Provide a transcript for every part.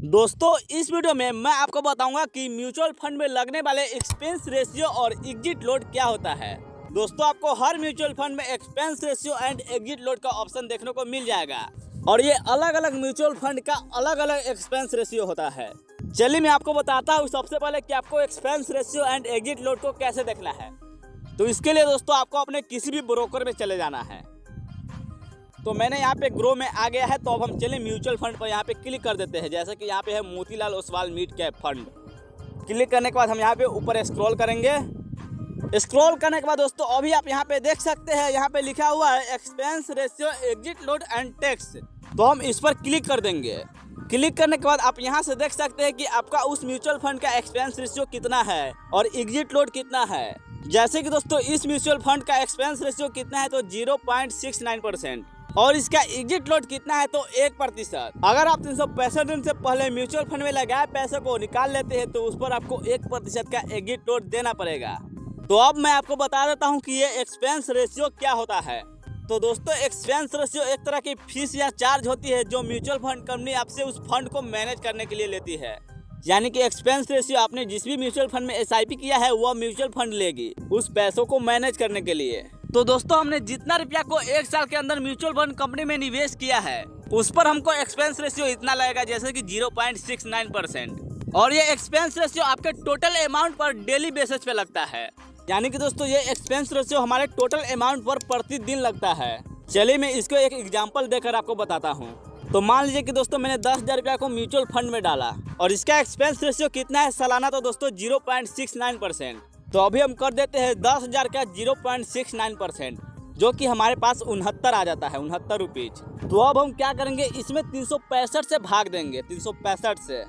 दोस्तों इस वीडियो में मैं आपको बताऊंगा कि म्यूचुअल फंड में लगने वाले एक्सपेंस रेशियो और एग्जिट लोड क्या होता है। दोस्तों आपको हर म्यूचुअल फंड में expense ratio and exit load का ऑप्शन देखने को मिल जाएगा और ये अलग अलग म्यूचुअल फंड का अलग अलग एक्सपेंस रेशियो होता है। चलिए मैं आपको बताता हूँ सबसे पहले कि आपको expense ratio and exit load को कैसे देखना है। तो इसके लिए दोस्तों आपको अपने किसी भी ब्रोकर में चले जाना है। तो मैंने यहाँ पे ग्रो में आ गया है, तो अब हम चले म्यूचुअल फंड पर यहाँ पे क्लिक कर देते हैं। जैसे कि यहाँ पे है Motilal Oswal mid cap fund. Click करने के बाद हम यहाँ पे ऊपर स्क्रॉल करेंगे। स्क्रॉल करने के बाद दोस्तों अभी आप यहाँ पे देख सकते हैं, यहाँ पे लिखा हुआ है expense ratio exit load and tax. तो हम इस पर क्लिक कर देंगे। क्लिक करने के बाद आप यहाँ से देख सकते हैं कि आपका उस म्यूचुअल फंड का एक्सपेंस रेशियो कितना है और एग्जिट लोड कितना है। जैसे कि दोस्तों इस म्यूचुअल फंड का एक्सपेंस रेशियो कितना है तो 0.69% और इसका एग्जिट लोड कितना है तो 1%। अगर आप 365 दिन से पहले म्यूचुअल फंड में लगाए पैसे को निकाल लेते हैं तो उस पर आपको 1% का एग्जिट लोड देना पड़ेगा। तो अब मैं आपको बता देता हूं कि ये एक्सपेंस रेशियो क्या होता है। तो दोस्तों एक्सपेंस रेशियो एक तरह की फीस या चार्ज होती है जो म्यूचुअल फंड कंपनी आपसे उस फंड को मैनेज करने के लिए लेती है। यानी कि एक्सपेंस रेशियो आपने जिस भी म्यूचुअल फंड में SIP किया है वह म्यूचुअल फंड लेगी उस पैसों को मैनेज करने के लिए। तो दोस्तों हमने जितना रुपया को 1 साल के अंदर म्यूचुअल फंड कंपनी में निवेश किया है उस पर हमको एक्सपेंस रेशियो इतना लगेगा, जैसे कि 0.69%। और ये एक्सपेंस रेशियो आपके टोटल अमाउंट पर डेली बेसिस पे लगता है। यानी कि दोस्तों ये एक्सपेंस रेशियो हमारे टोटल अमाउंट पर प्रतिदिन लगता है। चलिए मैं इसको एक एग्जाम्पल देकर आपको बताता हूँ। तो मान लीजिए कि दोस्तों मैंने 10,000 रुपया को म्यूचुअल फंड में डाला और इसका एक्सपेंस रेशियो कितना है सालाना, तो दोस्तों 0.69%। तो अभी हम कर देते हैं 10,000 का 0.69%, जो कि हमारे पास 69 आ जाता है, 69 रुपीज। तो अब हम क्या करेंगे, इसमें 365 से भाग देंगे, 365 से।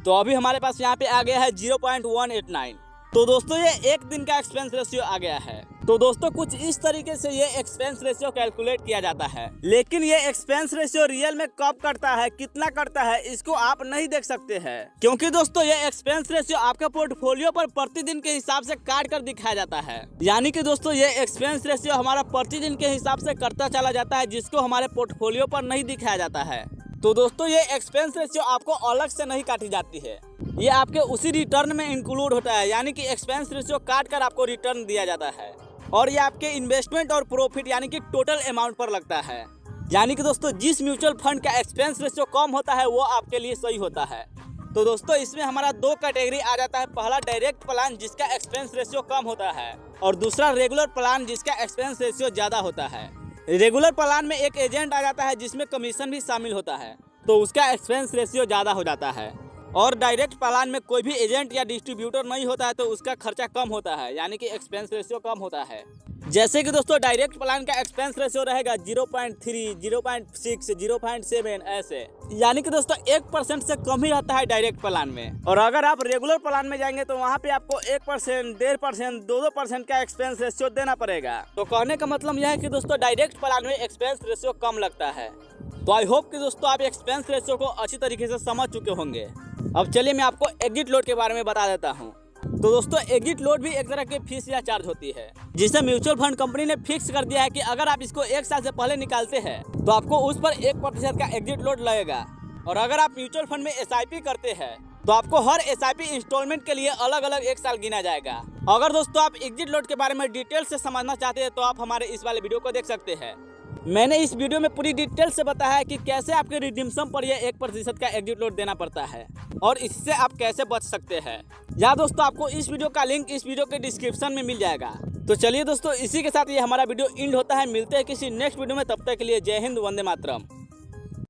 तो अभी हमारे पास यहाँ पे आ गया है 0.189। तो दोस्तों ये एक दिन का एक्सपेंस रेशियो आ गया है। तो दोस्तों कुछ इस तरीके से ये एक्सपेंस रेशियो कैलकुलेट किया जाता है। लेकिन ये एक्सपेंस रेशियो रियल में कब करता है, कितना करता है, इसको आप नहीं देख सकते हैं, क्योंकि दोस्तों ये एक्सपेंस रेशियो आपके पोर्टफोलियो पर प्रतिदिन के हिसाब से काट कर दिखाया जाता है। यानी कि दोस्तों ये एक्सपेंस रेशियो हमारा प्रतिदिन के हिसाब से करता चला जाता है, जिसको हमारे पोर्टफोलियो पर नहीं दिखाया जाता है। तो दोस्तों ये एक्सपेंस रेशियो आपको अलग से नहीं काटी जाती है, ये आपके उसी रिटर्न में इंक्लूड होता है। यानी कि एक्सपेंस रेशियो काट कर आपको रिटर्न दिया जाता है और ये आपके इन्वेस्टमेंट और प्रॉफिट यानी कि टोटल अमाउंट पर लगता है। यानी कि दोस्तों जिस म्यूचुअल फंड का एक्सपेंस रेशियो कम होता है वो आपके लिए सही होता है। तो दोस्तों इसमें हमारा 2 कैटेगरी आ जाता है। पहला डायरेक्ट प्लान जिसका एक्सपेंस रेशियो कम होता है और दूसरा रेगुलर प्लान जिसका एक्सपेंस रेशियो ज़्यादा होता है। रेगुलर प्लान में एक एजेंट आ जाता है जिसमें कमीशन भी शामिल होता है, तो उसका एक्सपेंस रेशियो ज़्यादा हो जाता है। और डायरेक्ट प्लान में कोई भी एजेंट या डिस्ट्रीब्यूटर नहीं होता है, तो उसका खर्चा कम होता है, यानी कि एक्सपेंस रेशियो कम होता है। जैसे कि दोस्तों डायरेक्ट प्लान का एक्सपेंस रेशियो रहेगा 0.3, 0.6, 0.7 ऐसे। यानी कि दोस्तों 1% से कम ही रहता है डायरेक्ट प्लान में। और अगर आप रेगुलर प्लान में जाएंगे तो वहाँ पे आपको 1%, 1.5%, 2% का एक्सपेंस रेशियो देना पड़ेगा। तो कहने का मतलब यह है कि दोस्तों डायरेक्ट प्लान में एक्सपेंस रेशियो कम लगता है। तो आई होप कि दोस्तों आप एक्सपेंस रेशियो को अच्छी तरीके से समझ चुके होंगे। अब चलिए मैं आपको एग्जिट लोड के बारे में बता देता हूँ। तो दोस्तों एग्जिट लोड भी एक तरह की फीस या चार्ज होती है, जिसे म्यूचुअल फंड कंपनी ने फिक्स कर दिया है कि अगर आप इसको 1 साल से पहले निकालते हैं तो आपको उस पर 1% का एग्जिट लोड लगेगा। और अगर आप म्यूचुअल फंड में SIP करते हैं तो आपको हर SIP इंस्टॉलमेंट के लिए अलग अलग 1 साल गिना जाएगा। अगर दोस्तों आप एग्जिट लोड के बारे में डिटेल से समझना चाहते हैं तो आप हमारे इस वाले वीडियो को देख सकते हैं। मैंने इस वीडियो में पूरी डिटेल से बताया है कि कैसे आपके रिडीम्पशन पर यह 1% का एग्जिट लोड देना पड़ता है और इससे आप कैसे बच सकते हैं। या दोस्तों आपको इस वीडियो का लिंक इस वीडियो के डिस्क्रिप्शन में मिल जाएगा। तो चलिए दोस्तों इसी के साथ ये हमारा वीडियो एंड होता है। मिलते हैं किसी नेक्स्ट वीडियो में, तब तक के लिए जय हिंद, वंदे मातरम।